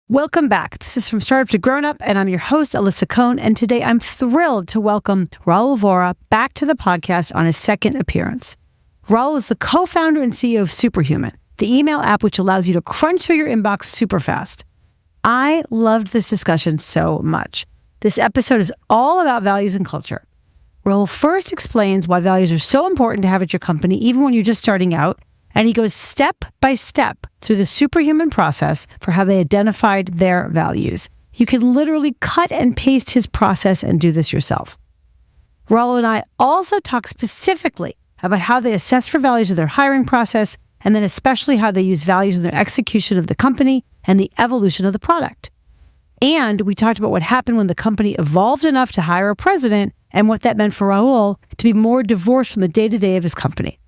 Welcome back. This is From Startup to Grown Up, and I'm your host, Alyssa Cohn. And today I'm thrilled to welcome Rahul Vohra back to the podcast on his second appearance. Rahul is the co-founder and CEO of Superhuman, the email app which allows you to crunch through your inbox super fast. I loved this discussion so much. This episode is all about values and culture. Rahul first explains why values are so important to have at your company, even when you're just starting out. And he goes step by step through the Superhuman process for how they identified their values. You can literally cut and paste his process and do this yourself. Rahul and I also talk specifically about how they assess for values of their hiring process, and then especially how they use values in their execution of the company and the evolution of the product. And we talked about what happened when the company evolved enough to hire a president and what that meant for Rahul to be more divorced from the day-to-day of his company.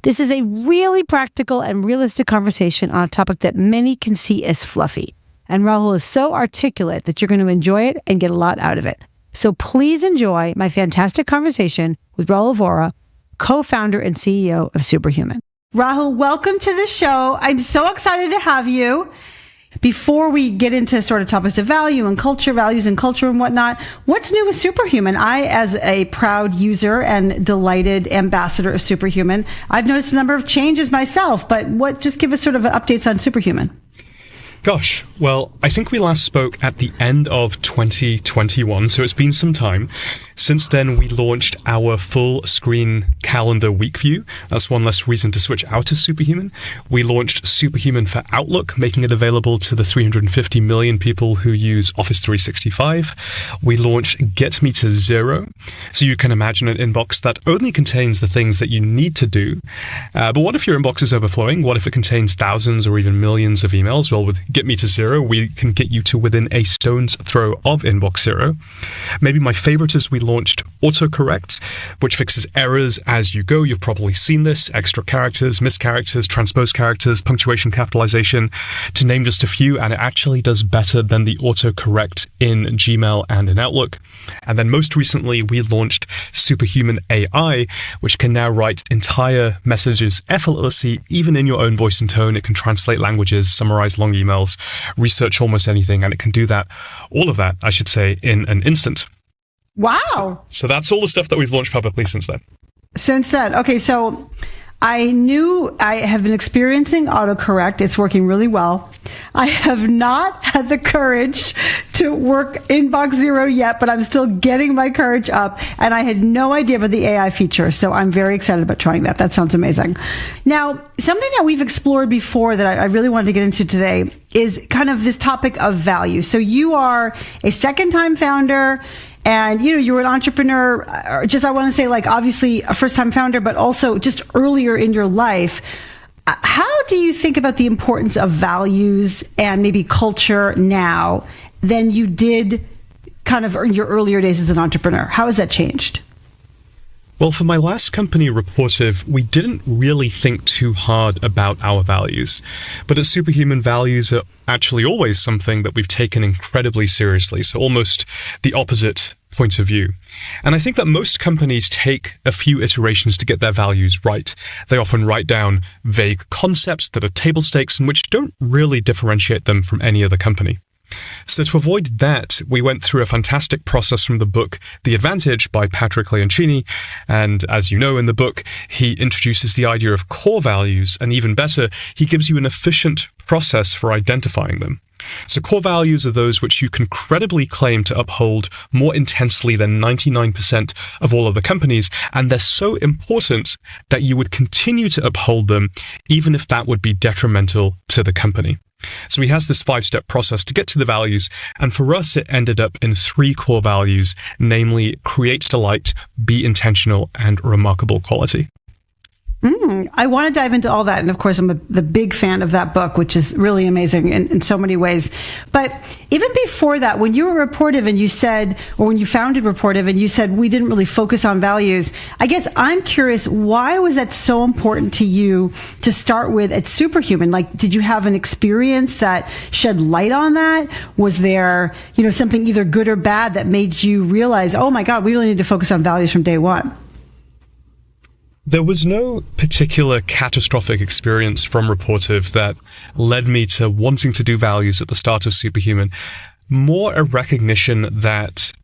This is a really practical and realistic conversation on a topic that many can see as fluffy. And Rahul is so articulate that you're going to enjoy it and get a lot out of it. So please enjoy my fantastic conversation with Rahul Vohra, co-founder and CEO of Superhuman. Rahul, welcome to the show. I'm so excited to have you. Before we get into sort of topics of value and culture, values and culture and whatnot, what's new with Superhuman? I, as a proud user and delighted ambassador of Superhuman, I've noticed a number of changes myself, but just give us sort of updates on Superhuman. Gosh, well, I think we last spoke at the end of 2021, so it's been some time. Since then, we launched our full screen calendar week view. That's one less reason to switch out of Superhuman. We launched Superhuman for Outlook, making it available to the 350 million people who use Office 365. We launched Get Me to Zero. So you can imagine an inbox that only contains the things that you need to do. But what if your inbox is overflowing? What if it contains thousands or even millions of emails? Well, with Get Me to Zero, we can get you to within a stone's throw of inbox zero. Maybe my favorite is we launched autocorrect, which fixes errors as you go. You've probably seen this: extra characters, mischaracters, transposed characters, punctuation, capitalization, to name just a few, and it actually does better than the autocorrect in Gmail and in Outlook. And then most recently, we launched Superhuman AI, which can now write entire messages effortlessly, even in your own voice and tone. It can translate languages, summarize long emails, research almost anything, and it can do that, all of that, I should say, in an instant. Wow. So that's all the stuff that we've launched publicly since then. Since then. Okay, so I knew I have been experiencing autocorrect. It's working really well. I have not had the courage to work inbox zero yet, but I'm still getting my courage up. And I had no idea about the AI feature. So I'm very excited about trying that. That sounds amazing. Now, something that we've explored before that I really wanted to get into today is kind of this topic of value. So you are a second-time founder. And, you were an entrepreneur, I want to say, like, obviously a first-time founder, but also just earlier in your life. How do you think about the importance of values and maybe culture now than you did kind of in your earlier days as an entrepreneur? How has that changed? Well, for my last company, Reportive, we didn't really think too hard about our values. But at Superhuman, values are actually always something that we've taken incredibly seriously. So almost the opposite point of view. And I think that most companies take a few iterations to get their values right. They often write down vague concepts that are table stakes and which don't really differentiate them from any other company. So to avoid that, we went through a fantastic process from the book The Advantage by Patrick Leoncini. And as you know in the book, he introduces the idea of core values, and even better, he gives you an efficient process for identifying them. So core values are those which you can credibly claim to uphold more intensely than 99% of all other companies, and they're so important that you would continue to uphold them even if that would be detrimental to the company. So he has this 5-step process to get to the values, and for us it ended up in 3 core values, namely create delight, be intentional, and remarkable quality. I want to dive into all that. And of course, I'm the big fan of that book, which is really amazing in so many ways. But even before that, when you were Reportive and you said, or when you founded Reportive and you said, we didn't really focus on values, I guess I'm curious, why was that so important to you to start with at Superhuman? Like, did you have an experience that shed light on that? Was there, something either good or bad that made you realize, oh my God, we really need to focus on values from day one? There was no particular catastrophic experience from Reportive that led me to wanting to do values at the start of Superhuman. More a recognition that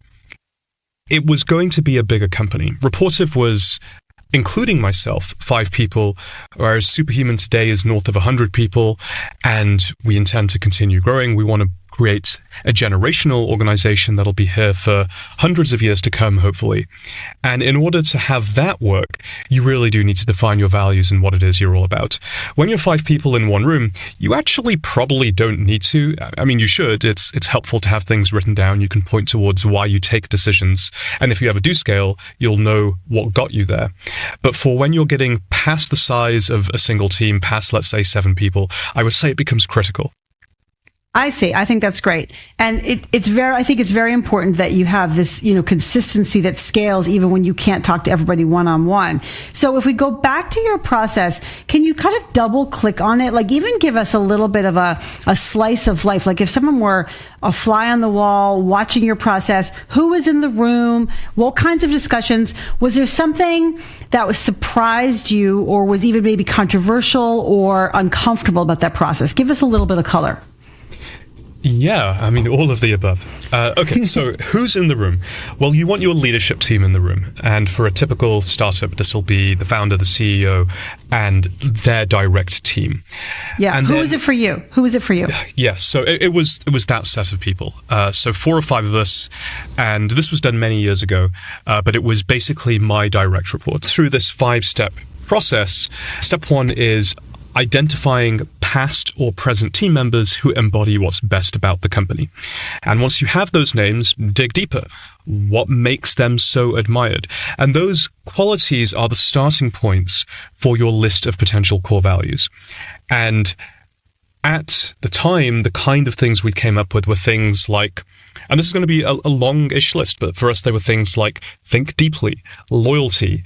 it was going to be a bigger company. Reportive was, including myself, 5 people, whereas Superhuman today is north of 100 people, and we intend to continue growing. We want to create a generational organization that'll be here for hundreds of years to come, hopefully. And in order to have that work, you really do need to define your values and what it is you're all about. When you're 5 people in one room, you actually probably don't need to. I mean, you should. It's helpful to have things written down. You can point towards why you take decisions. And if you ever do scale, you'll know what got you there. But for when you're getting past the size of a single team, past, let's say, 7 people, I would say it becomes critical. I see. I think that's great. And I think it's very important that you have this, consistency that scales even when you can't talk to everybody one-on-one. So if we go back to your process, can you kind of double click on it? Like even give us a little bit of a slice of life. Like if someone were a fly on the wall watching your process, who was in the room? What kinds of discussions? Was there something that was surprised you or was even maybe controversial or uncomfortable about that process? Give us a little bit of color. Yeah, I mean, all of the above. Okay, so who's in the room? Well, you want your leadership team in the room. And for a typical startup, this will be the founder, the CEO, and their direct team. Yeah, and who is it for you? Who is it for you? Yes, so it was that set of people. So 4 or 5 of us, and this was done many years ago, but it was basically my direct report. Through this 5-step process, step 1 is identifying past or present team members who embody what's best about the company. And once you have those names, dig deeper. What makes them so admired? And those qualities are the starting points for your list of potential core values. And at the time, the kind of things we came up with were things like, and this is going to be a long-ish list, but for us, they were things like think deeply, loyalty,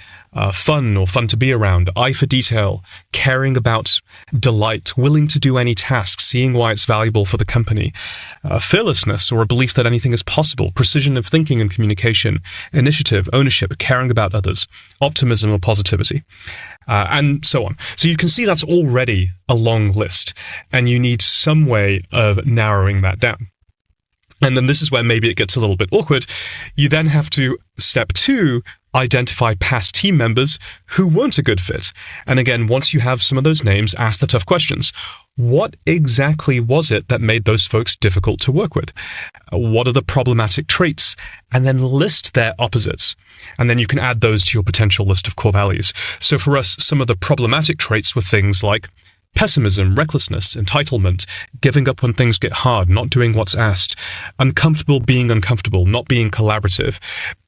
fun or fun to be around, eye for detail, caring about delight, willing to do any task, seeing why it's valuable for the company, fearlessness or a belief that anything is possible, precision of thinking and communication, initiative, ownership, caring about others, optimism or positivity, and so on. So you can see that's already a long list, and you need some way of narrowing that down. And then this is where maybe it gets a little bit awkward. You then have to, step 2, identify past team members who weren't a good fit. And again, once you have some of those names, ask the tough questions. What exactly was it that made those folks difficult to work with? What are the problematic traits? And then list their opposites. And then you can add those to your potential list of core values. So for us, some of the problematic traits were things like pessimism, recklessness, entitlement, giving up when things get hard, not doing what's asked, uncomfortable being uncomfortable, not being collaborative.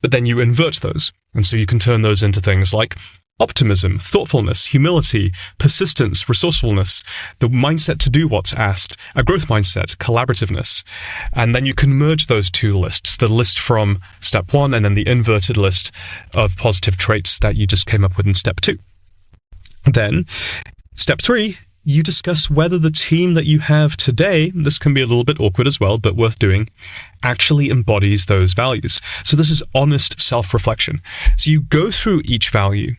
But then you invert those. And so you can turn those into things like optimism, thoughtfulness, humility, persistence, resourcefulness, the mindset to do what's asked, a growth mindset, collaborativeness. And then you can merge those 2 lists, the list from step 1 and then the inverted list of positive traits that you just came up with in step 2. Then, step 3, you discuss whether the team that you have today, this can be a little bit awkward as well, but worth doing, actually embodies those values. So this is honest self-reflection. So you go through each value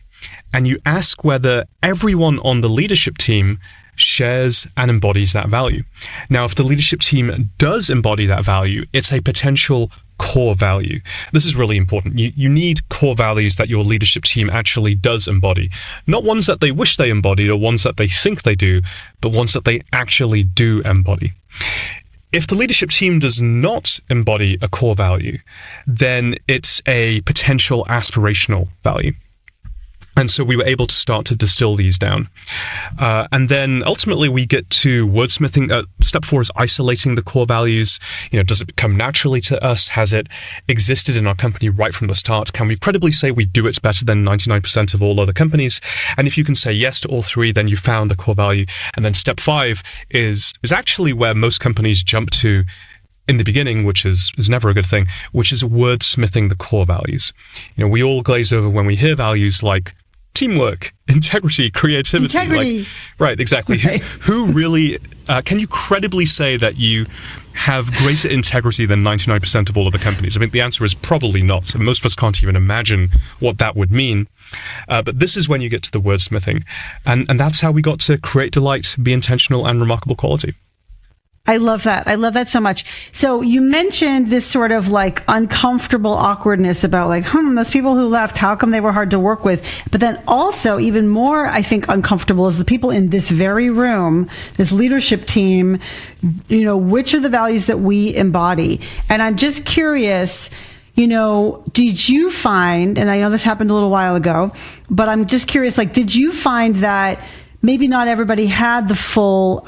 and you ask whether everyone on the leadership team shares and embodies that value. Now, if the leadership team does embody that value, it's a potential core value. This is really important. You need core values that your leadership team actually does embody. Not ones that they wish they embodied or ones that they think they do, but ones that they actually do embody. If the leadership team does not embody a core value, then it's a potential aspirational value. And so we were able to start to distill these down. And then ultimately we get to wordsmithing. Step 4 is isolating the core values. Does it come naturally to us? Has it existed in our company right from the start? Can we credibly say we do it better than 99% of all other companies? And if you can say yes to all 3, then you found a core value. And then step 5 is actually where most companies jump to in the beginning, which is never a good thing, which is wordsmithing the core values. We all glaze over when we hear values like teamwork, integrity, creativity. Integrity. Right, exactly. Okay. Who really can you credibly say that you have greater integrity than 99% of all other companies? I mean, the answer is probably not. Most of us can't even imagine what that would mean. But this is when you get to the wordsmithing. And that's how we got to create delight, be intentional, and remarkable quality. I love that. I love that so much. So you mentioned this sort of like uncomfortable awkwardness about like, those people who left, how come they were hard to work with? But then also even more, I think, uncomfortable is the people in this very room, this leadership team, which are the values that we embody? And I'm just curious, did you find, and I know this happened a little while ago, but I'm just curious, like, did you find that maybe not everybody had the full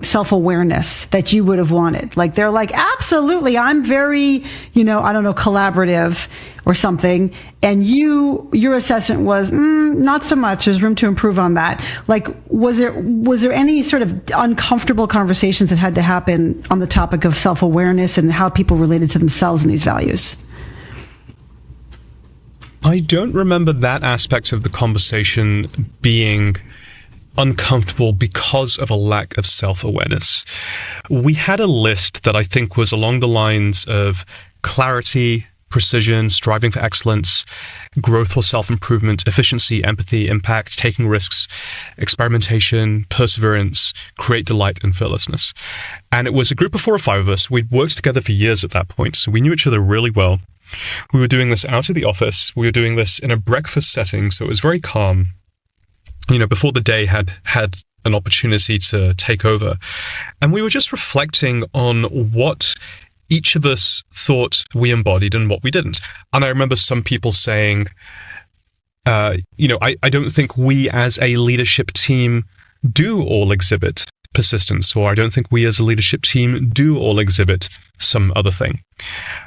self-awareness that you would have wanted? Like, they're like, absolutely, I'm very, collaborative or something. And your assessment was, not so much. There's room to improve on that. Like, was there any sort of uncomfortable conversations that had to happen on the topic of self-awareness and how people related to themselves and these values? I don't remember that aspect of the conversation being uncomfortable because of a lack of self-awareness. We had a list that I think was along the lines of clarity, precision, striving for excellence, growth or self-improvement, efficiency, empathy, impact, taking risks, experimentation, perseverance, create delight, and fearlessness. And it was a group of 4 or 5 of us. We'd worked together for years at that point, so we knew each other really well. We were doing this out of the office. We were doing this in a breakfast setting, so it was very calm. Before the day had an opportunity to take over. And we were just reflecting on what each of us thought we embodied and what we didn't. And I remember some people saying, I don't think we as a leadership team do all exhibit persistence, or I don't think we as a leadership team do all exhibit some other thing.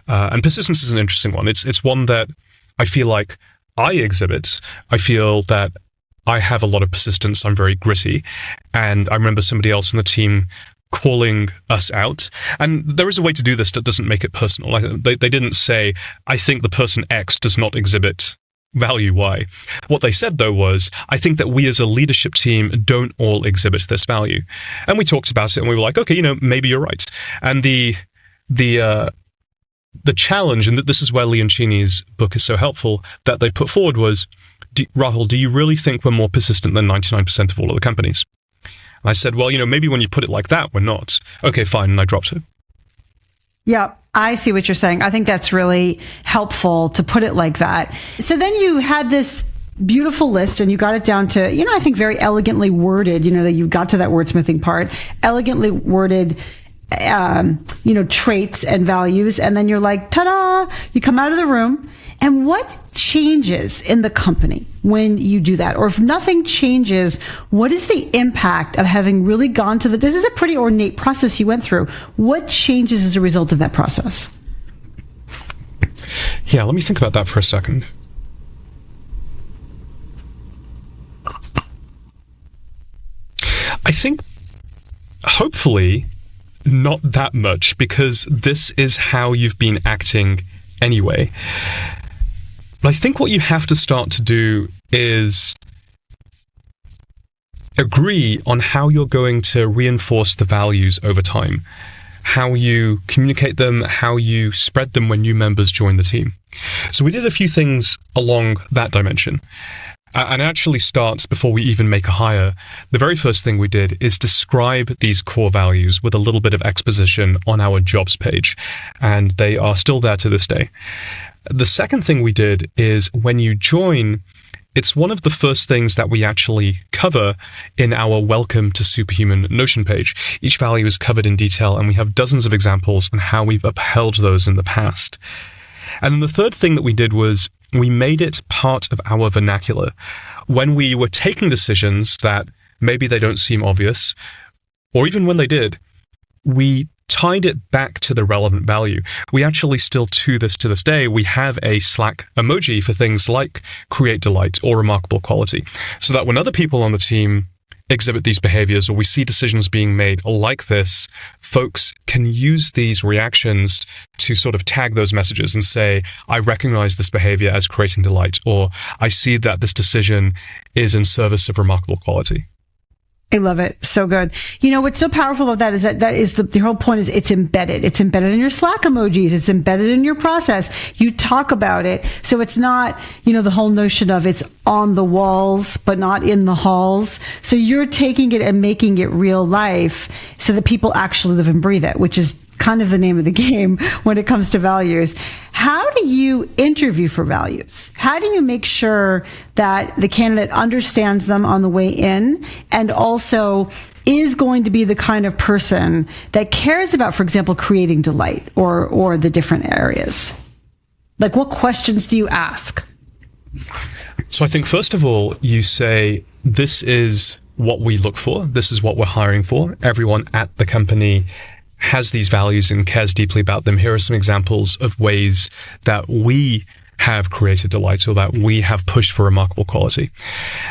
And persistence is an interesting one. It's one that I feel like I exhibit. I feel that I have a lot of persistence. I'm very gritty. And I remember somebody else on the team calling us out. And there is a way to do this that doesn't make it personal. They didn't say, I think the person X does not exhibit value Y. What they said, though, was, I think that we as a leadership team don't all exhibit this value. And we talked about it and we were like, okay, maybe you're right. And the challenge, and this is where Leoncini's book is so helpful, that they put forward was, Rahul, do you really think we're more persistent than 99% of all other companies? And I said, well, maybe when you put it like that, we're not. Okay, fine. And I dropped it. Yeah, I see what you're saying. I think that's really helpful to put it like that. So then you had this beautiful list and you got it down to, I think very elegantly worded, that you got to that wordsmithing part, elegantly worded traits and values. And then you're like, ta-da, you come out of the room. And what changes in the company when you do that? Or if nothing changes, what is the impact of having really gone to this is a pretty ornate process you went through. What changes as a result of that process? Yeah, let me think about that for a second. I think, hopefully, not that much, because this is how you've been acting anyway. But I think what you have to start to do is agree on how you're going to reinforce the values over time, how you communicate them, how you spread them when new members join the team. So we did a few things along that dimension. And it actually starts before we even make a hire. The very first thing we did is describe these core values with a little bit of exposition on our jobs page. And they are still there to this day. The second thing we did is when you join, it's one of the first things that we actually cover in our Welcome to Superhuman Notion page. Each value is covered in detail, and we have dozens of examples on how we've upheld those in the past. And then the third thing that we did was we made it part of our vernacular. When we were taking decisions that maybe they don't seem obvious, or even when they did, we tied it back to the relevant value. We actually still, to this day, we have a Slack emoji for things like create delight or remarkable quality, so that when other people on the team exhibit these behaviors or we see decisions being made like this, folks can use these reactions to sort of tag those messages and say, I recognize this behavior as creating delight, or I see that this decision is in service of remarkable quality. I love it. So good. You know, what's so powerful about that is the whole point is it's embedded. It's embedded in your Slack emojis. It's embedded in your process. You talk about it. So it's not, the whole notion of it's on the walls, but not in the halls. So you're taking it and making it real life so that people actually live and breathe it, which is kind of the name of the game when it comes to values. How do you interview for values? How do you make sure that the candidate understands them on the way in and also is going to be the kind of person that cares about, for example, creating delight or the different areas? Like, what questions do you ask? So I think, first of all, you say, this is what we look for. This is what we're hiring for. Everyone at the company has these values and cares deeply about them. Here are some examples of ways that we have created delight or that we have pushed for remarkable quality.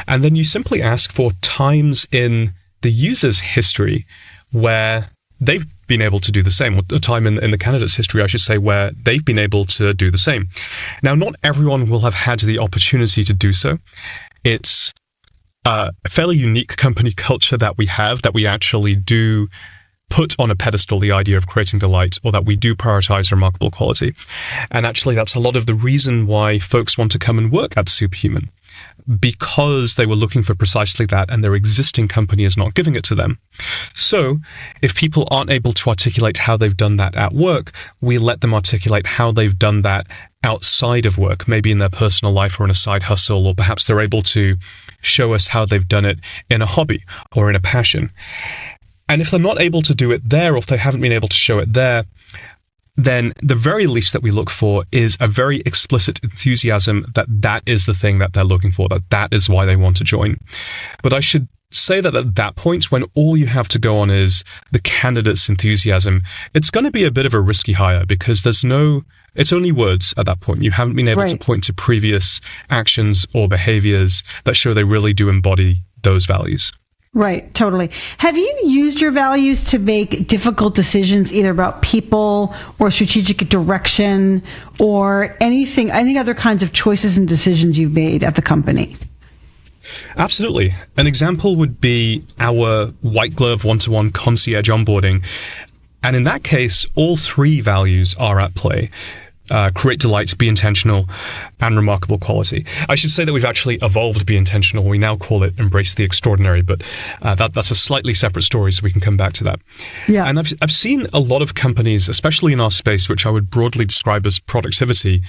And then you simply ask for times in the user's history where they've been able to do the same, or a time in the candidate's history, I should say, where they've been able to do the same. Now, not everyone will have had the opportunity to do so. It's a fairly unique company culture that we have, that we actually do put on a pedestal the idea of creating delight, or that we do prioritize remarkable quality. And actually, that's a lot of the reason why folks want to come and work at Superhuman, because they were looking for precisely that, and their existing company is not giving it to them. So if people aren't able to articulate how they've done that at work, we let them articulate how they've done that outside of work, maybe in their personal life or in a side hustle, or perhaps they're able to show us how they've done it in a hobby or in a passion. And if they're not able to do it there, or if they haven't been able to show it there, then the very least that we look for is a very explicit enthusiasm that is the thing that they're looking for, that is why they want to join. But I should say that at that point, when all you have to go on is the candidate's enthusiasm, it's going to be a bit of a risky hire, because it's only words at that point. You haven't been able to point to previous actions or behaviors that show they really do embody those values. Right, totally. Have you used your values to make difficult decisions, either about people or strategic direction or any other kinds of choices and decisions you've made at the company? Absolutely. An example would be our white glove one-to-one concierge onboarding. And in that case, all three values are at play. Create delight, be intentional, and remarkable quality. I should say that we've actually evolved be intentional. We now call it embrace the extraordinary, but that's a slightly separate story, so we can come back to that. Yeah. And I've seen a lot of companies, especially in our space, which I would broadly describe as productivity,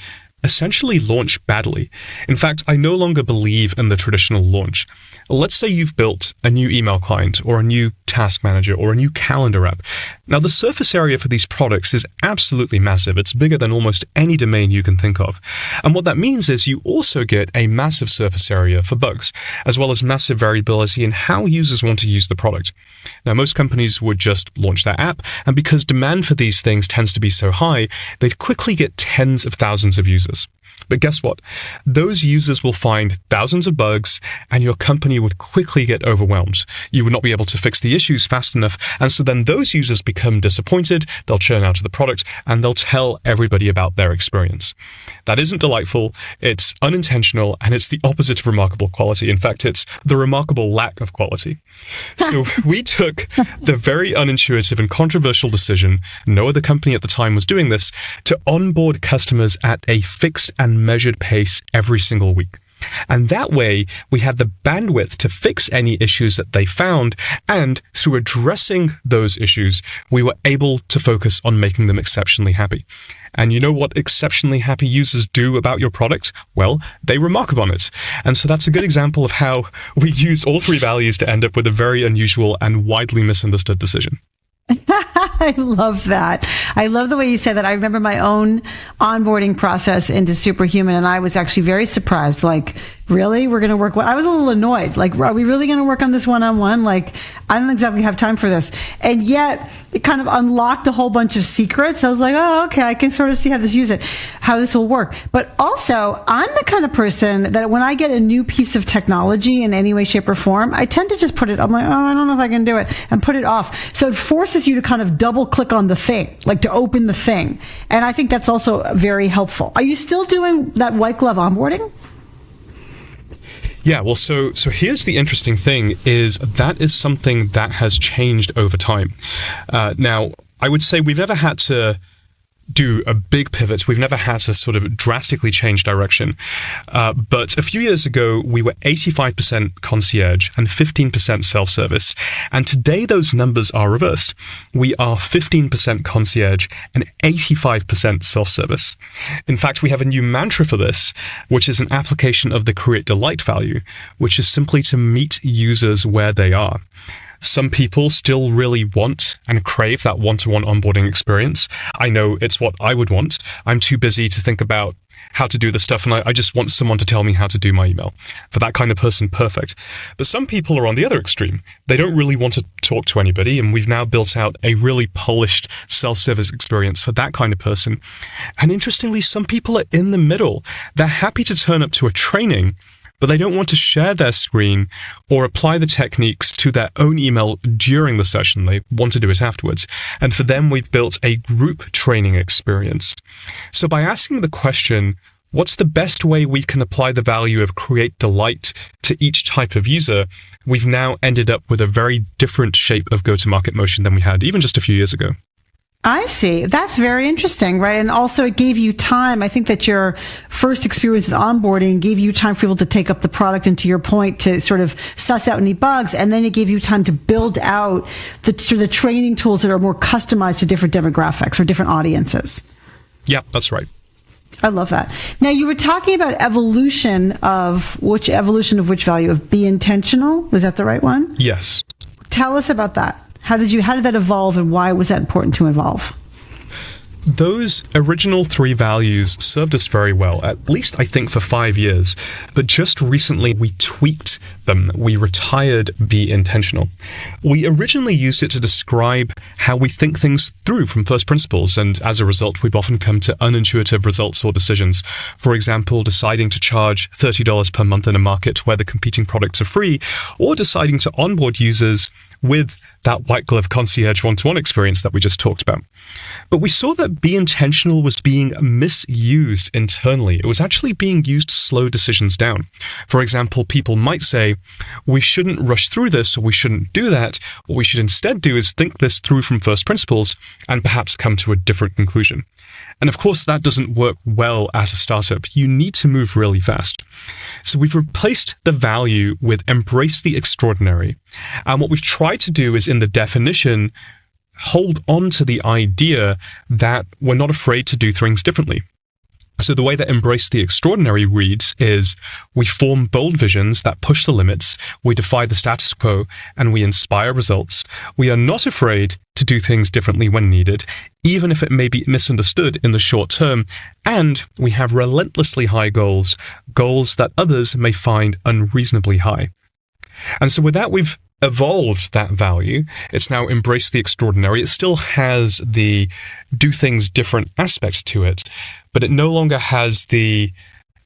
essentially launch badly. In fact, I no longer believe in the traditional launch. Let's say you've built a new email client or a new task manager or a new calendar app. Now, the surface area for these products is absolutely massive. It's bigger than almost any domain you can think of. And what that means is you also get a massive surface area for bugs, as well as massive variability in how users want to use the product. Now, most companies would just launch their app, and because demand for these things tends to be so high, they'd quickly get tens of thousands of users. But guess what? Those users will find thousands of bugs, and your company would quickly get overwhelmed. You would not be able to fix the issues fast enough, and so then those users become disappointed, they'll churn out of the product, and they'll tell everybody about their experience. That isn't delightful, it's unintentional, and it's the opposite of remarkable quality. In fact, it's the remarkable lack of quality. So we took the very unintuitive and controversial decision, no other company at the time was doing this, to onboard customers at a fixed and measured pace every single week. And that way, we had the bandwidth to fix any issues that they found, and through addressing those issues, we were able to focus on making them exceptionally happy. And you know what exceptionally happy users do about your product? Well, they remark upon it. And so that's a good example of how we used all three values to end up with a very unusual and widely misunderstood decision. I love that. I love the way you say that. I remember my own onboarding process into Superhuman, and I was actually very surprised. Like, really? We're going to work? I was a little annoyed. Like, are we really going to work on this one-on-one? Like, I don't exactly have time for this. And yet, it kind of unlocked a whole bunch of secrets. I was like, oh, okay, I can sort of see how this will work. But also, I'm the kind of person that when I get a new piece of technology in any way, shape, or form, I tend to just put it, I'm like, oh, I don't know if I can do it, and put it off. So it forces you to kind of double click on the thing, like to open the thing. And I think that's also very helpful. Are you still doing that white glove onboarding? Yeah, well, so here's the interesting thing is that is something that has changed over time. Now, I would say we've never had to do a big pivot. We've never had to sort of drastically change direction. But a few years ago, we were 85% concierge and 15% self-service. And today, those numbers are reversed. We are 15% concierge and 85% self-service. In fact, we have a new mantra for this, which is an application of the create delight value, which is simply to meet users where they are. Some people still really want and crave that one-to-one onboarding experience. I know it's what I would want. I'm too busy to think about how to do this stuff, and I just want someone to tell me how to do my email. For that kind of person, perfect. But some people are on the other extreme. They don't really want to talk to anybody, and we've now built out a really polished self-service experience for that kind of person. And interestingly, some people are in the middle. They're happy to turn up to a training, but they don't want to share their screen or apply the techniques to their own email during the session. They want to do it afterwards. And for them, we've built a group training experience. So by asking the question, what's the best way we can apply the value of create delight to each type of user, we've now ended up with a very different shape of go-to-market motion than we had even just a few years ago. I see. That's very interesting, right? And also it gave you time. I think that your first experience with onboarding gave you time for people to take up the product, and to your point, to sort of suss out any bugs. And then it gave you time to build out the training tools that are more customized to different demographics or different audiences. Yeah, that's right. I love that. Now, you were talking about evolution of which value? Of be intentional? Was that the right one? Yes. Tell us about that. How did that evolve, and why was that important to evolve? Those original 3 values served us very well, at least I think for 5 years. But just recently we tweaked them. We retired be intentional. We originally used it to describe how we think things through from first principles, and as a result, we've often come to unintuitive results or decisions. For example, deciding to charge $30 per month in a market where the competing products are free, or deciding to onboard users with that white glove concierge one-to-one experience that we just talked about. But we saw that be intentional was being misused internally. It was actually being used to slow decisions down. For example, people might say, we shouldn't rush through this, or we shouldn't do that. What we should instead do is think this through from first principles and perhaps come to a different conclusion. And of course, that doesn't work well at a startup. You need to move really fast. So we've replaced the value with embrace the extraordinary. And what we've tried to do is, in the definition, hold on to the idea that we're not afraid to do things differently. So the way that embrace the extraordinary reads is we form bold visions that push the limits, we defy the status quo, and we inspire results. We are not afraid to do things differently when needed, even if it may be misunderstood in the short term. And we have relentlessly high goals that others may find unreasonably high. And so with that, we've evolved that value. It's now embraced the extraordinary. It still has the do things different aspect to it, but it no longer has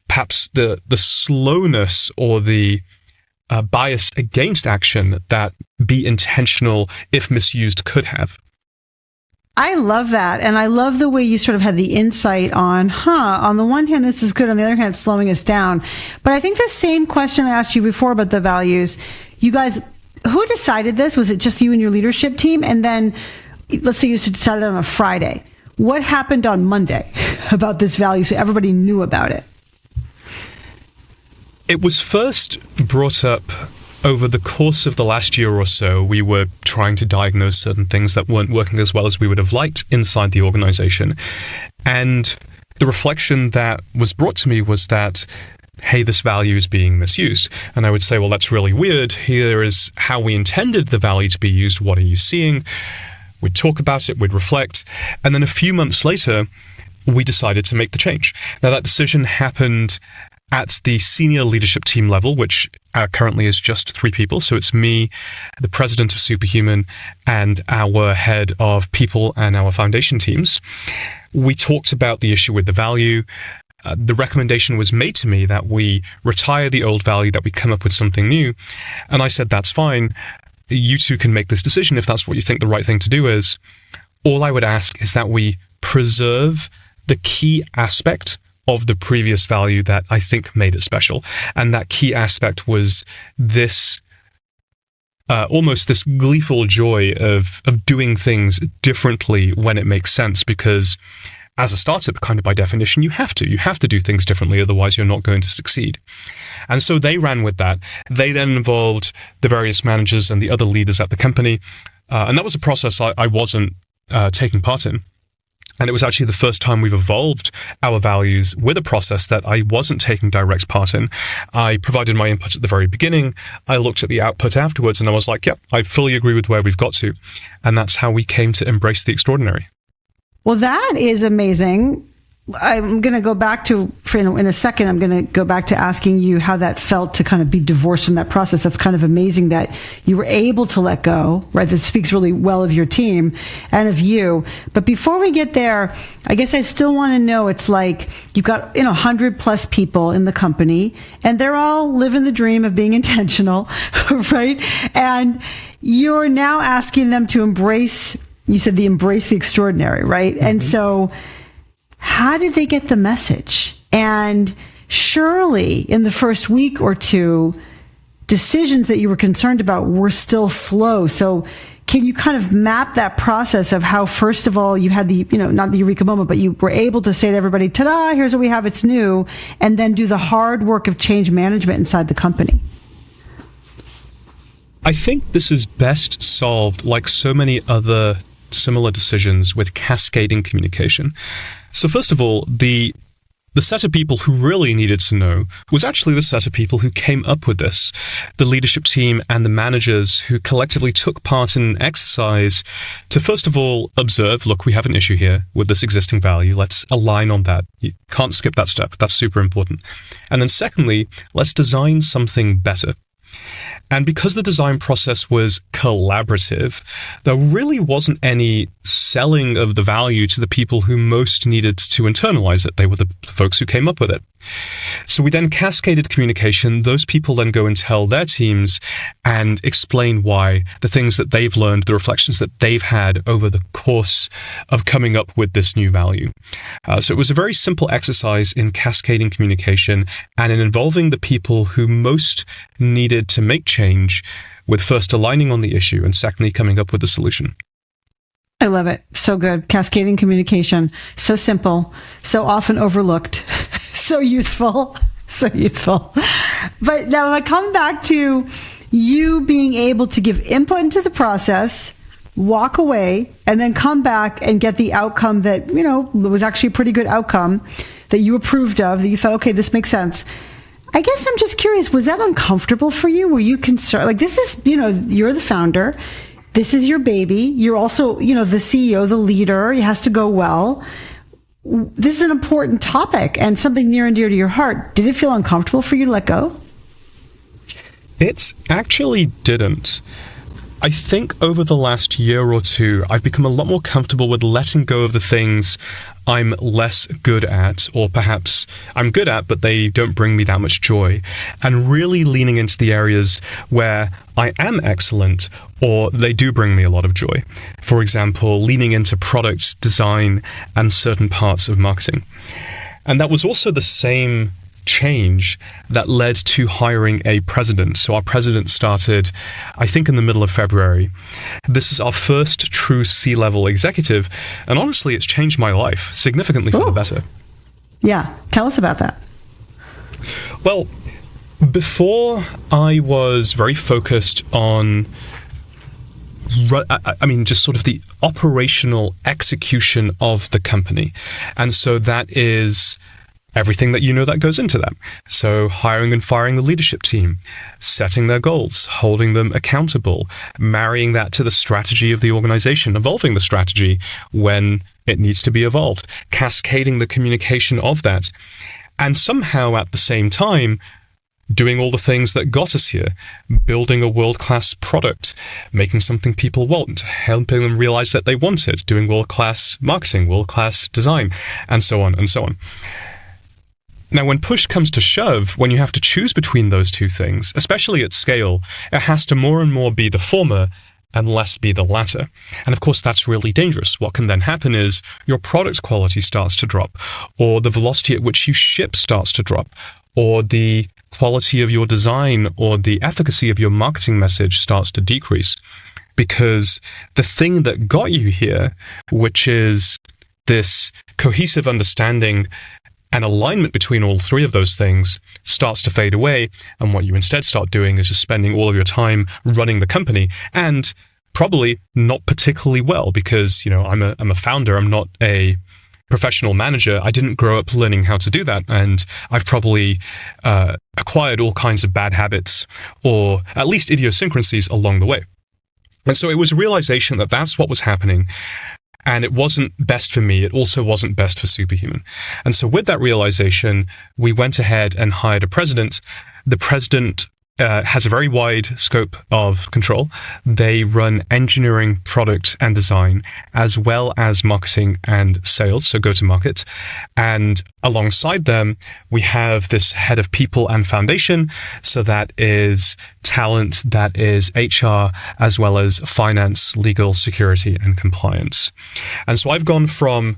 perhaps the slowness or the bias against action that be intentional, if misused, could have. I love that. And I love the way you sort of had the insight on the one hand, this is good. On the other hand, it's slowing us down. But I think the same question I asked you before about the values, you guys, who decided this? Was it just you and your leadership team? And then let's say you decided on a Friday. What happened on Monday about this value so everybody knew about it? It was first brought up over the course of the last year or so. We were trying to diagnose certain things that weren't working as well as we would have liked inside the organization. And the reflection that was brought to me was that, hey, this value is being misused. And I would say, well, that's really weird. Here is how we intended the value to be used. What are you seeing? We'd talk about it, we'd reflect. And then a few months later, we decided to make the change. Now, that decision happened at the senior leadership team level, which currently is just 3 people. So it's me, the president of Superhuman, and our head of people and our foundation teams. We talked about the issue with the value. The recommendation was made to me that we retire the old value, that we come up with something new. And I said, that's fine. You two can make this decision if that's what you think the right thing to do is. All I would ask is that we preserve the key aspect of the previous value that I think made it special. And that key aspect was this almost this gleeful joy of doing things differently when it makes sense, because as a startup, kind of by definition, you have to do things differently, otherwise you're not going to succeed. And so they ran with that. They then involved the various managers and the other leaders at the company. And that was a process I wasn't taking part in. And it was actually the first time we've evolved our values with a process that I wasn't taking direct part in. I provided my input at the very beginning. I looked at the output afterwards, and I was like, yep, I fully agree with where we've got to. And that's how we came to embrace the extraordinary. Well, that is amazing. I'm going to go back to, in a second, I'm going to go back to asking you how that felt to kind of be divorced from that process. That's kind of amazing that you were able to let go, right? That speaks really well of your team and of you. But before we get there, I guess I still want to know, it's like you've got, 100 plus people in the company, and they're all living the dream of being intentional, right? And you're now asking them to embrace, you said embrace the extraordinary, right? Mm-hmm. And so how did they get the message? And surely in the first week or two, decisions that you were concerned about were still slow. So can you kind of map that process of how, first of all, you had the, not the eureka moment, but you were able to say to everybody, ta-da, here's what we have, it's new, and then do the hard work of change management inside the company? I think this is best solved, like so many other similar decisions, with cascading communication. So first of all, the set of people who really needed to know was actually the set of people who came up with this. The leadership team and the managers who collectively took part in an exercise to, first of all, observe, look, we have an issue here with this existing value. Let's align on that. You can't skip that step. That's super important. And then secondly, let's design something better. And because the design process was collaborative, there really wasn't any selling of the value to the people who most needed to internalize it. They were the folks who came up with it. So we then cascaded communication. Those people then go and tell their teams and explain why, the things that they've learned, the reflections that they've had over the course of coming up with this new value. So it was a very simple exercise in cascading communication and in involving the people who most needed to make change, with first aligning on the issue and secondly coming up with a solution. I love it. So good. Cascading communication. So simple. So often overlooked. So useful. So useful. But now if I come back to you being able to give input into the process, walk away, and then come back and get the outcome that, was actually a pretty good outcome that you approved of, that you thought, okay, this makes sense. I guess I'm just curious, was that uncomfortable for you? Were you concerned? Like, this is, you're the founder. This is your baby. You're also, the CEO, the leader. It has to go well. This is an important topic and something near and dear to your heart. Did it feel uncomfortable for you to let go? It actually didn't. I think over the last year or two, I've become a lot more comfortable with letting go of the things I'm less good at, or perhaps I'm good at, but they don't bring me that much joy, and really leaning into the areas where I am excellent, or they do bring me a lot of joy. For example, leaning into product design and certain parts of marketing. And that was also the same change that led to hiring a president. So our president started, I think, in the middle of February. This is our first true C-level executive, and honestly, it's changed my life significantly for the better. Yeah, tell us about that. Well, before I was very focused on just sort of the operational execution of the company. And so that is everything that that goes into that. So hiring and firing the leadership team, setting their goals, holding them accountable, marrying that to the strategy of the organization, evolving the strategy when it needs to be evolved, cascading the communication of that, and somehow at the same time, doing all the things that got us here, building a world-class product, making something people want, helping them realize that they want it, doing world-class marketing, world-class design, and so on and so on. Now, when push comes to shove, when you have to choose between those two things, especially at scale, it has to more and more be the former and less be the latter. And of course, that's really dangerous. What can then happen is your product quality starts to drop, or the velocity at which you ship starts to drop, or the quality of your design or the efficacy of your marketing message starts to decrease. Because the thing that got you here, which is this cohesive understanding and alignment between all three of those things, starts to fade away. And what you instead start doing is just spending all of your time running the company, and probably not particularly well, because, I'm a founder. I'm not a professional manager. I didn't grow up learning how to do that. And I've probably acquired all kinds of bad habits, or at least idiosyncrasies along the way. And so it was a realization that that's what was happening. And it wasn't best for me. It also wasn't best for Superhuman. And so with that realization, we went ahead and hired a president. The president has a very wide scope of control. They run engineering, product, and design, as well as marketing and sales, so go-to-market. And alongside them, we have this head of people and foundation. So that is talent, that is HR, as well as finance, legal, security, and compliance. And so I've gone from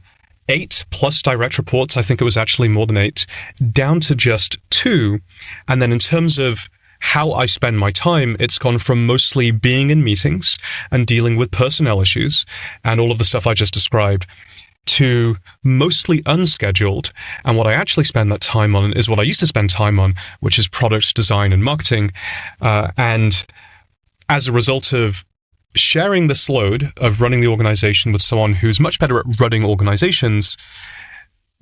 8 plus direct reports, I think it was actually more than 8, down to just 2. And then in terms of how I spend my time, it's gone from mostly being in meetings and dealing with personnel issues and all of the stuff I just described, to mostly unscheduled. And what I actually spend that time on is what I used to spend time on, which is product design and marketing. And as a result of sharing this load of running the organization with someone who's much better at running organizations,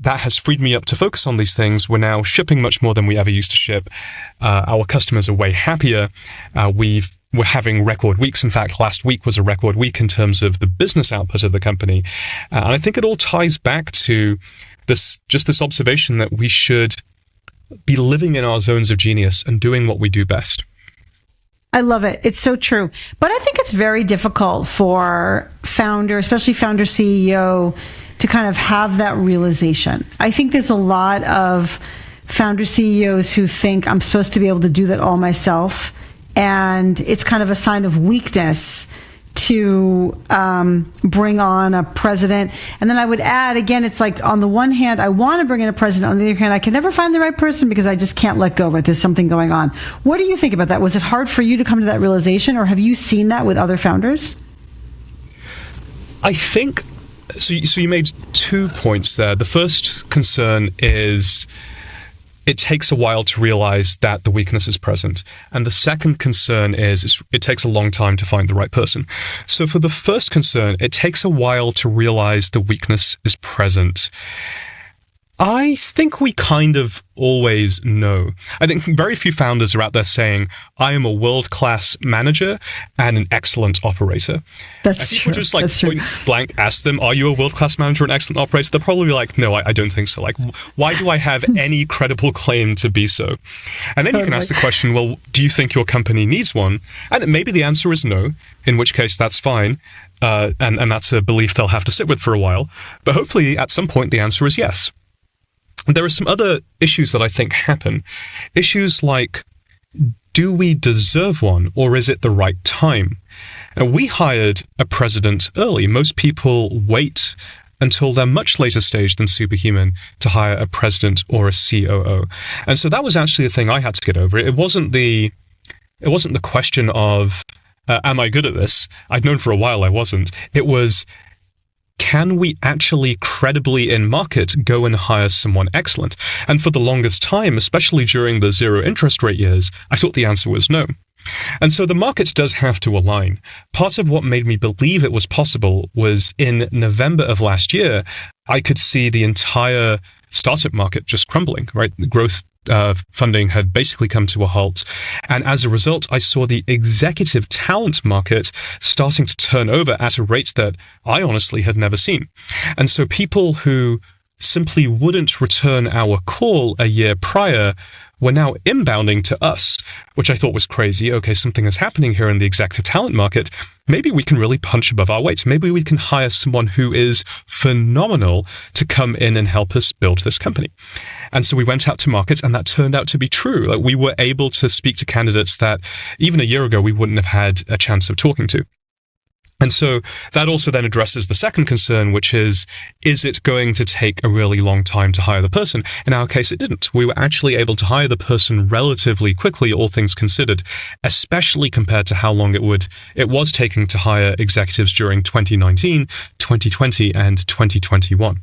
that has freed me up to focus on these things. We're now shipping much more than we ever used to ship. Our customers are way happier. We're having record weeks. In fact, last week was a record week in terms of the business output of the company. And I think it all ties back to this observation that we should be living in our zones of genius and doing what we do best. I love it. It's so true. But I think it's very difficult for founder, especially founder CEO, to kind of have that realization. I think there's a lot of founder CEOs who think I'm supposed to be able to do that all myself. And it's kind of a sign of weakness to bring on a president. And then I would add, again, it's like, on the one hand, I want to bring in a president. On the other hand, I can never find the right person because I just can't let go of it. There's something going on. What do you think about that? Was it hard for you to come to that realization, or have you seen that with other founders? I think, so you made 2 points there. The first concern is it takes a while to realize that the weakness is present. And the second concern is it takes a long time to find the right person. So for the first concern, it takes a while to realize the weakness is present. I think we kind of always know. I think very few founders are out there saying, I am a world-class manager and an excellent operator. That's true. Just like point blank ask them, are you a world-class manager and excellent operator? They'll probably be like, no, I don't think so. Like, why do I have any credible claim to be so? And then you can ask the question, well, do you think your company needs one? And maybe the answer is no, in which case that's fine. And that's a belief they'll have to sit with for a while. But hopefully at some point the answer is yes. There are some other issues that I think happen. Issues like, do we deserve one, or is it the right time? And we hired a president early. Most people wait until they're much later stage than Superhuman to hire a president or a COO. And so that was actually the thing I had to get over. It wasn't the question of, am I good at this? I'd known for a while I wasn't. It was, can we actually credibly in market go and hire someone excellent? And for the longest time, especially during the zero interest rate years, I thought the answer was no. And so the market does have to align. Part of what made me believe it was possible was in November of last year, I could see the entire startup market just crumbling, right? The growth funding had basically come to a halt. And as a result, I saw the executive talent market starting to turn over at a rate that I honestly had never seen. And so people who simply wouldn't return our call a year prior were now inbounding to us, which I thought was crazy. Okay, something is happening here in the executive talent market. Maybe we can really punch above our weight. Maybe we can hire someone who is phenomenal to come in and help us build this company. And so we went out to market, and that turned out to be true. Like, we were able to speak to candidates that even a year ago we wouldn't have had a chance of talking to. And so that also then addresses the second concern, which is it going to take a really long time to hire the person? In our case, it didn't. We were actually able to hire the person relatively quickly, all things considered, especially compared to how long it was taking to hire executives during 2019, 2020, and 2021.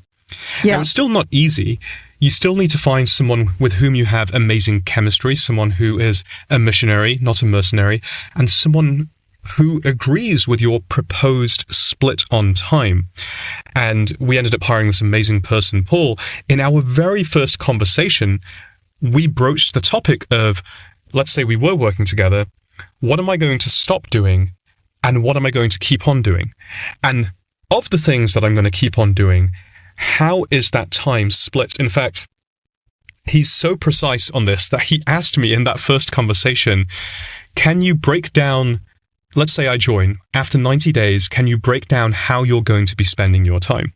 Yeah. Now, it's still not easy. You still need to find someone with whom you have amazing chemistry, someone who is a missionary, not a mercenary, and someone who agrees with your proposed split on time. And we ended up hiring this amazing person, Paul. In our very first conversation, we broached the topic of, let's say we were working together, what am I going to stop doing and what am I going to keep on doing? And of the things that I'm going to keep on doing, how is that time split? In fact, he's so precise on this that he asked me in that first conversation, can you break down, let's say I join, after 90 days, can you break down how you're going to be spending your time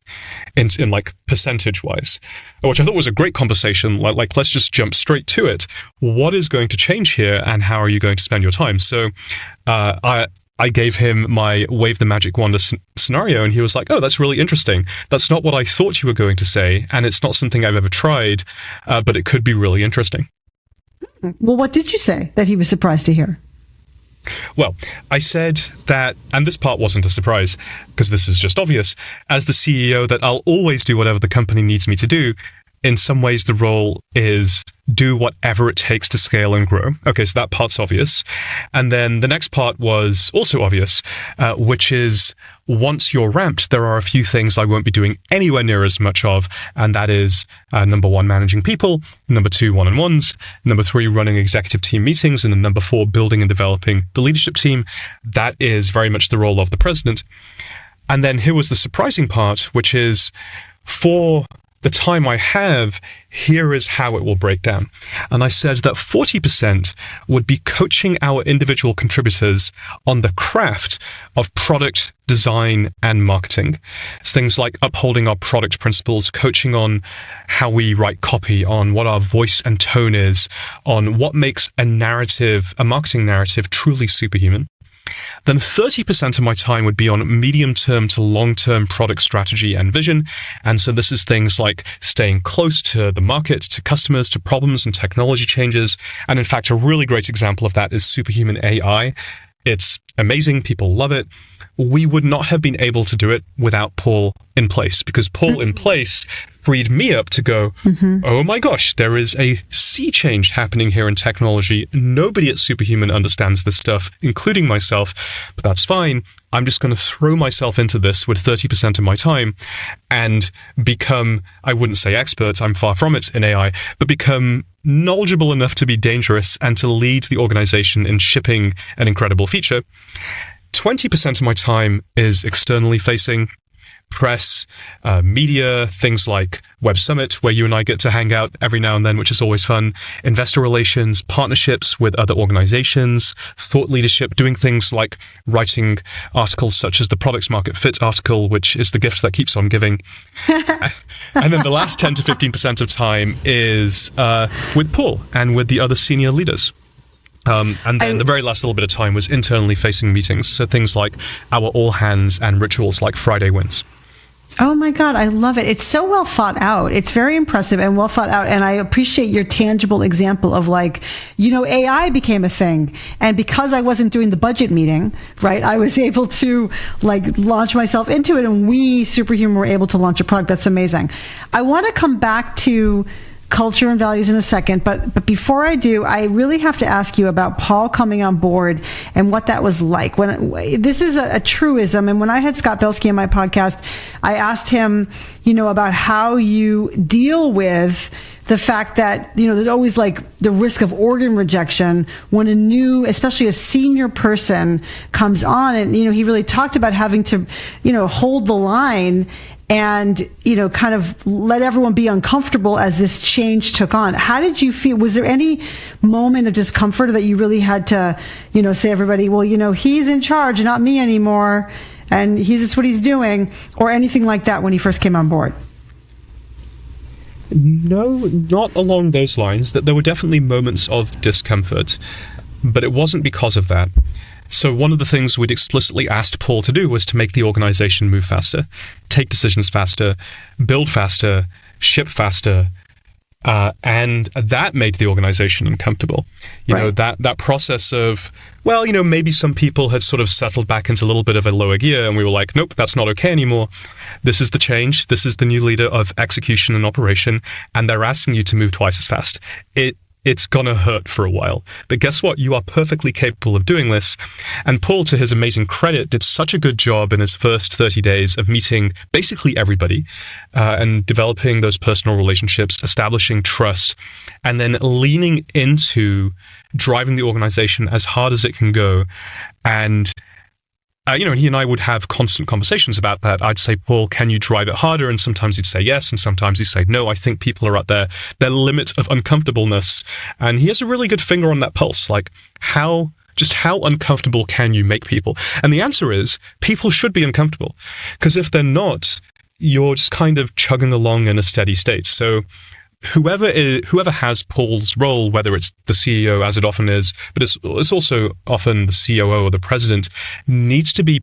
in like percentage-wise? Which I thought was a great conversation. Like, let's just jump straight to it. What is going to change here and how are you going to spend your time? So I gave him my wave the magic wand scenario, and he was like, oh, that's really interesting. That's not what I thought you were going to say, and it's not something I've ever tried, but it could be really interesting. Well, what did you say that he was surprised to hear? Well, I said that, and this part wasn't a surprise, because this is just obvious, as the CEO, that I'll always do whatever the company needs me to do. In some ways, the role is do whatever it takes to scale and grow. Okay, so that part's obvious. And then the next part was also obvious, which is once you're ramped, there are a few things I won't be doing anywhere near as much of. And that is, number one, managing people. Number two, one-on-ones. Number three, running executive team meetings. And then number four, building and developing the leadership team. That is very much the role of the president. And then here was the surprising part, which is for the time I have, here is how it will break down. And I said that 40% would be coaching our individual contributors on the craft of product design and marketing. It's things like upholding our product principles, coaching on how we write copy, on what our voice and tone is, on what makes a marketing narrative truly superhuman. Then 30% of my time would be on medium-term to long-term product strategy and vision. And so this is things like staying close to the market, to customers, to problems and technology changes. And in fact, a really great example of that is Superhuman AI. It's amazing. People love it. We would not have been able to do it without Paul in place, because Paul in place freed me up to go, oh my gosh, there is a sea change happening here in technology. Nobody at Superhuman understands this stuff, including myself, but that's fine. I'm just going to throw myself into this with 30% of my time and become, I wouldn't say expert, I'm far from it in AI, but become knowledgeable enough to be dangerous and to lead the organization in shipping an incredible feature. 20% of my time is externally facing, press, media, things like Web Summit, where you and I get to hang out every now and then, which is always fun, investor relations, partnerships with other organizations, thought leadership, doing things like writing articles such as the Products Market Fit article, which is the gift that keeps on giving. And then the last 10 to 15% of time is with Paul and with the other senior leaders. And then the very last little bit of time was internally facing meetings. So things like our all hands and rituals like Friday wins. Oh my God, I love it. It's so well thought out. It's very impressive and well thought out. And I appreciate your tangible example of AI became a thing. And because I wasn't doing the budget meeting, right, I was able to launch myself into it. And we, Superhuman, were able to launch a product. That's amazing. I want to come back to culture and values in a second, but before I do, I really have to ask you about Paul coming on board and what that was like. This is a truism, and when I had Scott Belsky on my podcast, I asked him, about how you deal with the fact that, there's always the risk of organ rejection when a new, especially a senior person comes on, and he really talked about having to, hold the line and, kind of let everyone be uncomfortable as this change took on. How did you feel? Was there any moment of discomfort that you really had to, say everybody, well, he's in charge, not me anymore, and that's what he's doing, or anything like that when he first came on board? No, not along those lines. That there were definitely moments of discomfort, but it wasn't because of that. So one of the things we'd explicitly asked Paul to do was to make the organization move faster, take decisions faster, build faster, ship faster, and that made the organization uncomfortable. You know, that process of, well, you know, maybe some people had sort of settled back into a little bit of a lower gear, and we were like, nope, that's not okay anymore. This is the change. This is the new leader of execution and operation, and they're asking you to move twice as fast. It's gonna hurt for a while. But guess what? You are perfectly capable of doing this. And Paul, to his amazing credit, did such a good job in his first 30 days of meeting basically everybody and developing those personal relationships, establishing trust, and then leaning into driving the organization as hard as it can go. And you know, he and I would have constant conversations about that. I'd say, Paul, can you drive it harder? And sometimes he'd say yes, and sometimes he'd say no. I think people are at their limit of uncomfortableness. And he has a really good finger on that pulse. Like, how uncomfortable can you make people? And the answer is, people should be uncomfortable. Because if they're not, you're just kind of chugging along in a steady state. So whoever has Paul's role, whether it's the CEO, as it often is, but it's also often the COO or the president, needs to be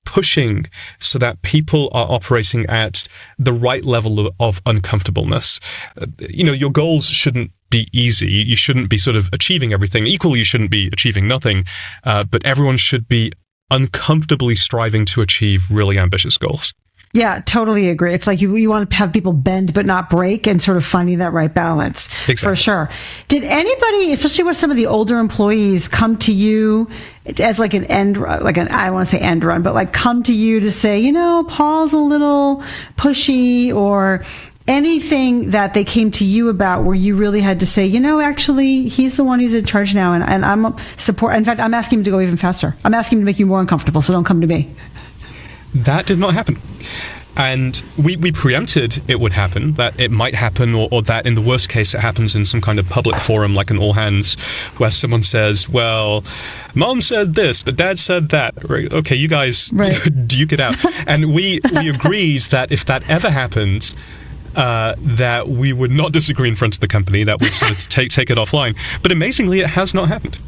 pushing so that people are operating at the right level of uncomfortableness. You know, your goals shouldn't be easy. You shouldn't be sort of achieving everything. Equally, you shouldn't be achieving nothing, but everyone should be uncomfortably striving to achieve really ambitious goals. Yeah, totally agree. It's like you want to have people bend but not break, and sort of finding that right balance. Exactly. For sure. Did anybody, especially with some of the older employees, come to you as like an I don't want to say end run, but like come to you to say, you know, Paul's a little pushy, or anything that they came to you about where you really had to say, you know, actually, he's the one who's in charge now, and I'm support. In fact, I'm asking him to go even faster. I'm asking him to make you more uncomfortable, so don't come to me. That did not happen. And we preempted it would happen, that it might happen, or that in the worst case it happens in some kind of public forum, like an all hands, where someone says, well, Mom said this, but Dad said that. Right? Okay, you guys duke it out. And we agreed that if that ever happened, that we would not disagree in front of the company, that we'd sort of take it offline. But amazingly, it has not happened.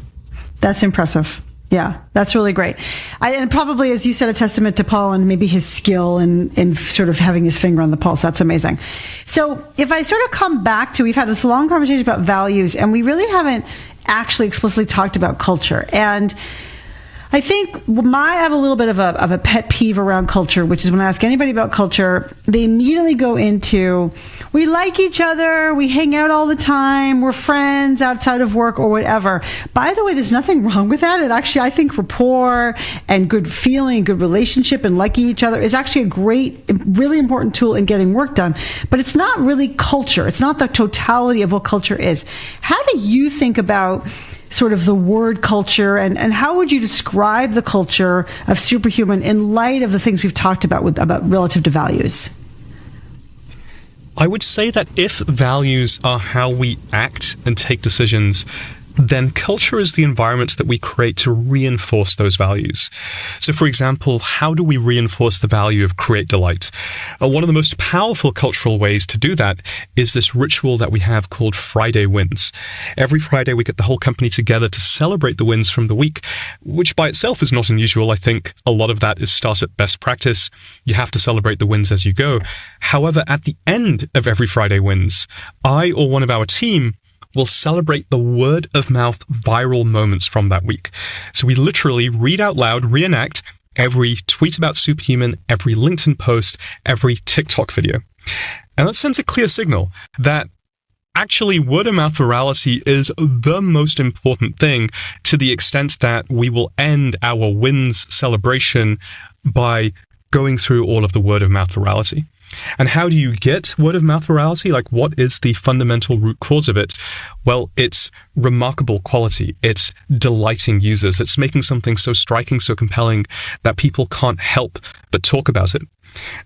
That's impressive. Yeah, that's really great. And probably, as you said, a testament to Paul and maybe his skill in sort of having his finger on the pulse. That's amazing. So if I sort of come back to, we've had this long conversation about values, and we really haven't actually explicitly talked about culture. And I think I have a little bit of a pet peeve around culture, which is when I ask anybody about culture, they immediately go into, we like each other, we hang out all the time, we're friends outside of work or whatever. By the way, there's nothing wrong with that. It actually, I think rapport and good feeling, good relationship and liking each other is actually a great, really important tool in getting work done. But it's not really culture. It's not the totality of what culture is. How do you think about sort of the word culture, and how would you describe the culture of Superhuman in light of the things we've talked about relative to values? I would say that if values are how we act and take decisions, then culture is the environment that we create to reinforce those values. So, for example, how do we reinforce the value of create delight? One of the most powerful cultural ways to do that is this ritual that we have called Friday Wins. Every Friday, we get the whole company together to celebrate the wins from the week, which by itself is not unusual. I think a lot of that is startup best practice. You have to celebrate the wins as you go. However, at the end of every Friday Wins, I or one of our team will celebrate the word of mouth viral moments from that week. So we literally read out loud, reenact every tweet about Superhuman, every LinkedIn post, every TikTok video. And that sends a clear signal that actually word of mouth virality is the most important thing, to the extent that we will end our wins celebration by going through all of the word of mouth virality. And how do you get word of mouth virality? Like, what is the fundamental root cause of it? Well, it's remarkable quality. It's delighting users. It's making something so striking, so compelling that people can't help but talk about it.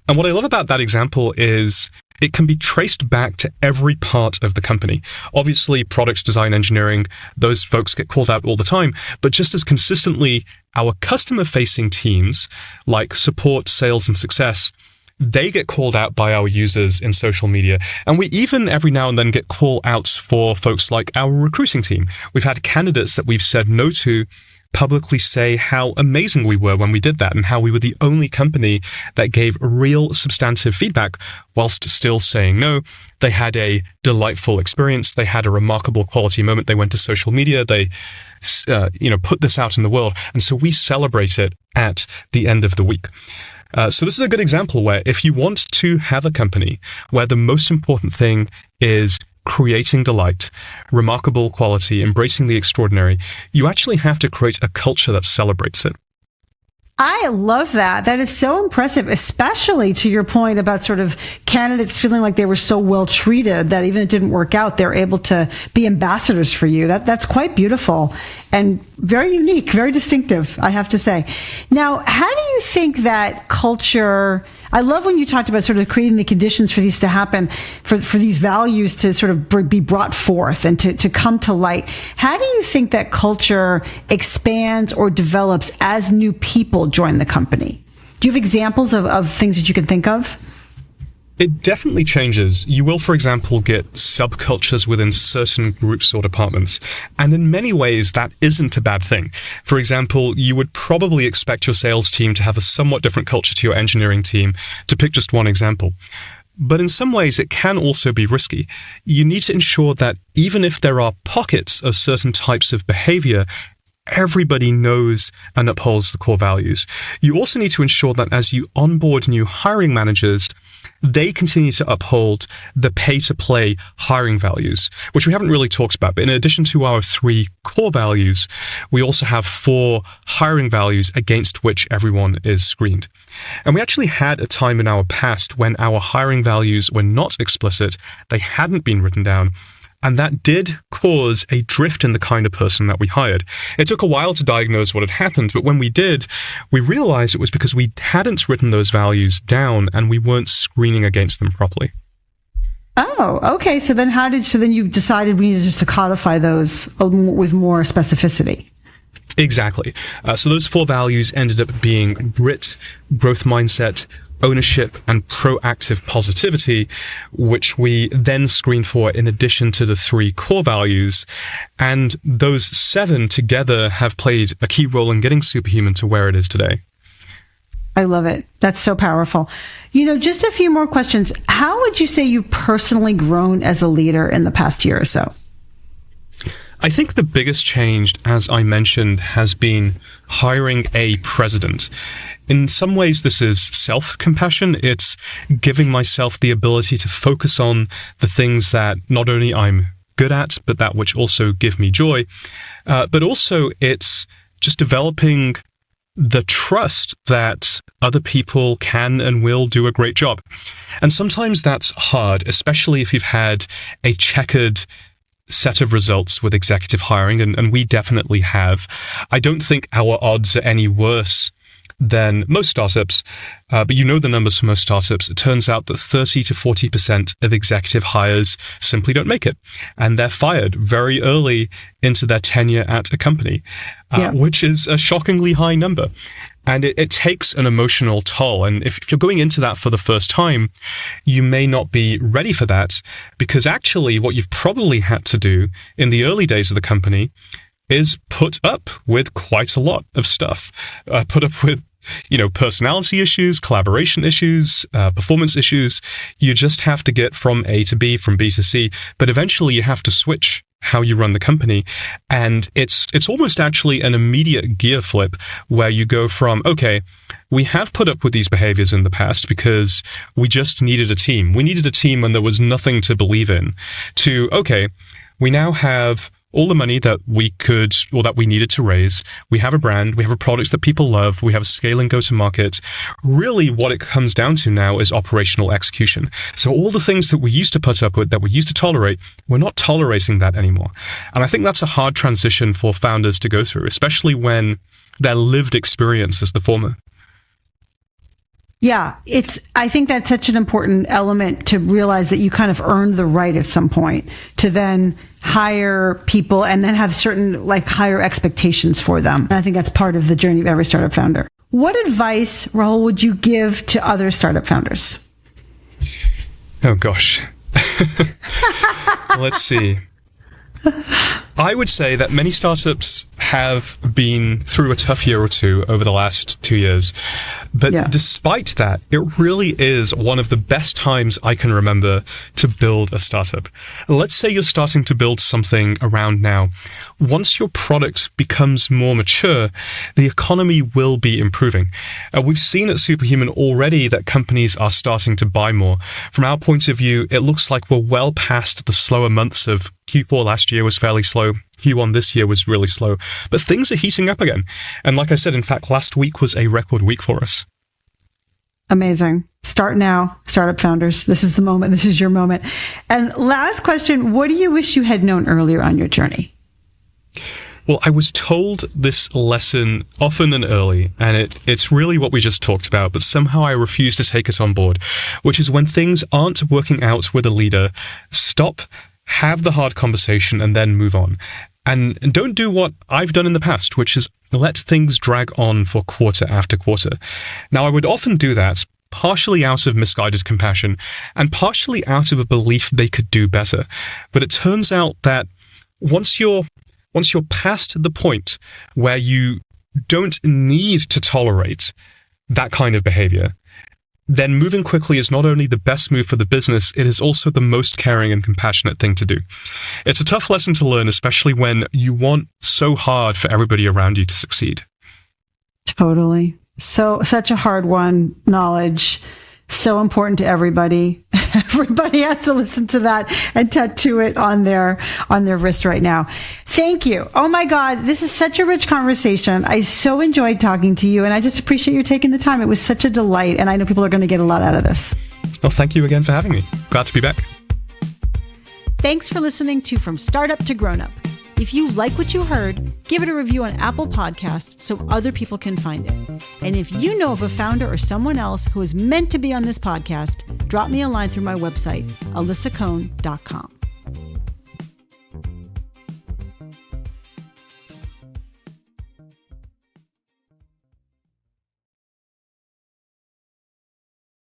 And what I love about that example is it can be traced back to every part of the company. Obviously, product design, engineering, those folks get called out all the time, but just as consistently, our customer-facing teams, like support, sales, and success, they get called out by our users in social media. And we even every now and then get call outs for folks like our recruiting team. We've had candidates that we've said no to publicly say how amazing we were when we did that and how we were the only company that gave real substantive feedback whilst still saying no. They had a delightful experience. They had a remarkable quality moment. They went to social media. They put this out in the world. And so we celebrate it at the end of the week. So this is a good example where if you want to have a company where the most important thing is creating delight, remarkable quality, embracing the extraordinary, you actually have to create a culture that celebrates it. I love that. That is so impressive, especially to your point about sort of candidates feeling like they were so well treated that even if it didn't work out, they're able to be ambassadors for you. That's quite beautiful and very unique, very distinctive, I have to say. Now, how do you think that culture, I love when you talked about sort of creating the conditions for these to happen, for these values to sort of be brought forth and to come to light. How do you think that culture expands or develops as new people join the company? Do you have examples of things that you can think of? It definitely changes. You will, for example, get subcultures within certain groups or departments. And in many ways, that isn't a bad thing. For example, you would probably expect your sales team to have a somewhat different culture to your engineering team, to pick just one example. But in some ways, it can also be risky. You need to ensure that even if there are pockets of certain types of behavior, everybody knows and upholds the core values. You also need to ensure that as you onboard new hiring managers, they continue to uphold the pay-to-play hiring values, which we haven't really talked about. But in addition to our 3 core values, we also have 4 hiring values against which everyone is screened. And we actually had a time in our past when our hiring values were not explicit, they hadn't been written down, and that did cause a drift in the kind of person that we hired. It took a while to diagnose what had happened, but when we did, we realized it was because we hadn't written those values down and we weren't screening against them properly. Oh, okay. So then you decided we needed just to codify those with more specificity. Exactly. So those 4 values ended up being grit, growth mindset, ownership, and proactive positivity, which we then screen for in addition to the 3 core values. And those 7 together have played a key role in getting Superhuman to where it is today. I love it. That's so powerful. Just a few more questions. How would you say you've personally grown as a leader in the past year or so? I think the biggest change, as I mentioned, has been hiring a president. In some ways, this is self-compassion. It's giving myself the ability to focus on the things that not only I'm good at, but that which also give me joy. But also, it's just developing the trust that other people can and will do a great job. And sometimes that's hard, especially if you've had a checkered set of results with executive hiring, and we definitely have. I don't think our odds are any worse than most startups, but the numbers for most startups. It turns out that 30 to 40% of executive hires simply don't make it, and they're fired very early into their tenure at a company, which is a shockingly high number. And it takes an emotional toll. And if you're going into that for the first time, you may not be ready for that, because actually what you've probably had to do in the early days of the company is put up with quite a lot of stuff, put up with personality issues, collaboration issues, performance issues. You just have to get from A to B, from B to C, but eventually you have to switch how you run the company. And it's almost actually an immediate gear flip where you go from, okay, we have put up with these behaviors in the past because we just needed a team. We needed a team when there was nothing to believe in, to, okay, we now have all the money that we could, or that we needed to raise. We have a brand, we have a product that people love, we have a scale and go-to-market. Really, what it comes down to now is operational execution. So all the things that we used to put up with, that we used to tolerate, we're not tolerating that anymore. And I think that's a hard transition for founders to go through, especially when their lived experience is the former. Yeah, I think that's such an important element to realize that you kind of earned the right at some point to then hire people and then have certain higher expectations for them. And I think that's part of the journey of every startup founder. What advice, Rahul, would you give to other startup founders? Oh, gosh. Let's see. I would say that many startups have been through a tough year or two over the last 2 years. But despite that, it really is one of the best times I can remember to build a startup. Let's say you're starting to build something around now. Once your product becomes more mature, the economy will be improving. We've seen at Superhuman already that companies are starting to buy more. From our point of view, it looks like we're well past the slower months of Q4 last year was fairly slow. Q1 this year was really slow, but things are heating up again. And like I said, in fact, last week was a record week for us. Amazing. Start now, startup founders. This is the moment. This is your moment. And last question, what do you wish you had known earlier on your journey? Well, I was told this lesson often and early, and it's really what we just talked about, but somehow I refuse to take it on board, which is when things aren't working out with a leader, stop, have the hard conversation, and then move on. And don't do what I've done in the past, which is let things drag on for quarter after quarter. Now, I would often do that, partially out of misguided compassion, and partially out of a belief they could do better. But it turns out that once you're past the point where you don't need to tolerate that kind of behavior, then moving quickly is not only the best move for the business, it is also the most caring and compassionate thing to do. It's a tough lesson to learn, especially when you want so hard for everybody around you to succeed. Totally. So such a hard one, knowledge. So important to everybody. Everybody has to listen to that and tattoo it on their wrist right now. Thank you. Oh my God, this is such a rich conversation. I so enjoyed talking to you, and I just appreciate you taking the time. It was such a delight, and I know people are going to get a lot out of this. Well, thank you again for having me. Glad to be back. Thanks for listening to From Startup to Grown Up. If you like what you heard, give it a review on Apple Podcasts so other people can find it. And if you know of a founder or someone else who is meant to be on this podcast, drop me a line through my website, alyssacohn.com.